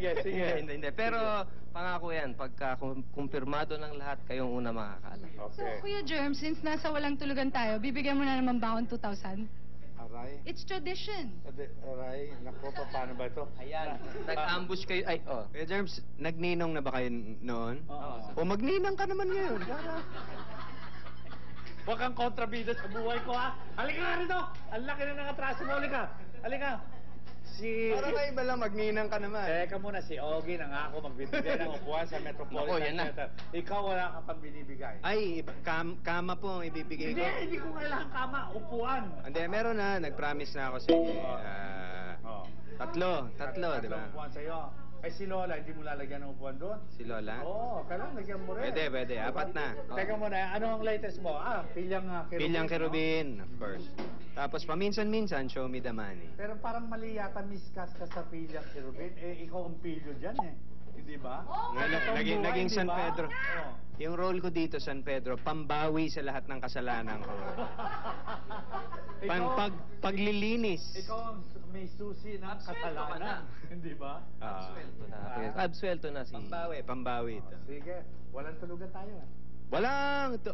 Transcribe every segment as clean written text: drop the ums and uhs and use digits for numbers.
sige, sige. Hindi. Pero pangako yan, pagka kumpirmado ng lahat, kayong una makakaalam. So, Okay. Kuya Germ, since nasa walang tulugan tayo, bibigyan mo na naman baon 2,000? Aray. It's tradition. Aray. Naku, paano ba ito? Ayan, nag-ambush kayo. Ay, oh. Kuya Germs, nagninong na ba kayo noon? Oo. O magninang ka naman ngayon. Huwag kang kontrabida sa buhay ko, ha? Halika nga rito! Ang laki na ng atraso mo, halika! Halika! Para kayo ba lang magninang ka naman? Teka muna, si Ogie nangako magbibigay ng upuan sa Metropolitan Naku, yan na. Theater. Ikaw wala ka pang binibigay. Ay, kama po ang ibibigay ko. Hindi ko kailangan kama, upuan. Hindi, meron na. Nag-promise na ako sa inyo. Oh. Tatlo, di ba? upuan sa'yo. Ay, si Lola, hindi mo lalagyan ng upuan doon? Si Lola? Oo, kailangan lagyan mo rin. Pwede. Apat na. Teka muna, ano ang latest mo? Pilyang Kerubin. Pilyang Kerubin, of course. Tapos paminsan-minsan, show me the money. Pero parang mali yata miscast ka sa Pilyang Kerubin. Eh, ikaw ang pilyo dyan eh. Hindi ba? Naging San di ba? Pedro. Oo. Yung role ko dito, San Pedro, pambawi sa lahat ng kasalanan ko. Paglilinis. Ikaw ang may susi ng Absuelto ka kasalanan. Hindi ba? Absuelto na si... Pambawi ito. Sige, walang tulugan tayo. Walang to.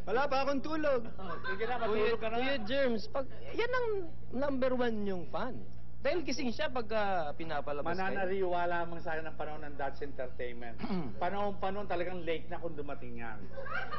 Wala pa akong tulog. Sige na, matulog ka na. Kuya Germs, yan ang number 1 yung fan. Dahil gising siya pagka pinapalabas kayo. Mananariwa lamang sa akin ng panahon ng Dutch Entertainment. Panahon talagang late na kung dumating yan.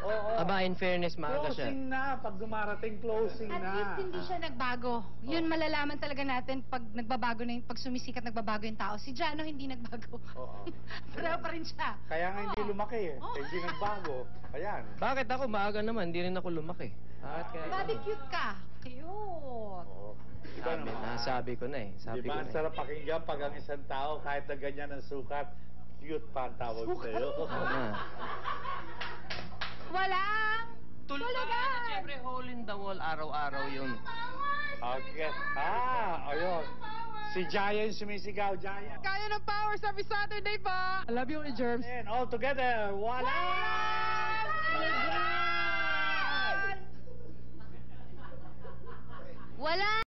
Oo. Aba, in fairness, maaga siya. Closing na. Pag dumarating, closing At na. least hindi siya nagbago. Yun malalaman talaga natin pag nagbabago na pag sumisikat nagbabago yung tao. Si Jano hindi nagbago. Oo. Pareho pa rin siya. Kaya nga hindi Oo. lumaki eh. Oo. Hindi nagbago. Ayan. Bakit ako maaga naman? Hindi rin ako lumaki. Bakit kaya? Bobby, cute ka. Cute. Oo. Iba naman. Sabi ko na eh. Sabi Di ko ba, ang na eh. sarap pakinggan pag ang isang tao, kahit na ganyan ang sukat, cute pa ang tawag sa'yo. Oo nga. Walang tulugan. Siyempre, hole in the wall, araw-araw yun. Okay. Ayun. Si Jaya yung sumisigaw. Jaya. Kaya ng power sa Saturday pa. I love you, ni Germs. And all together, wala! Wala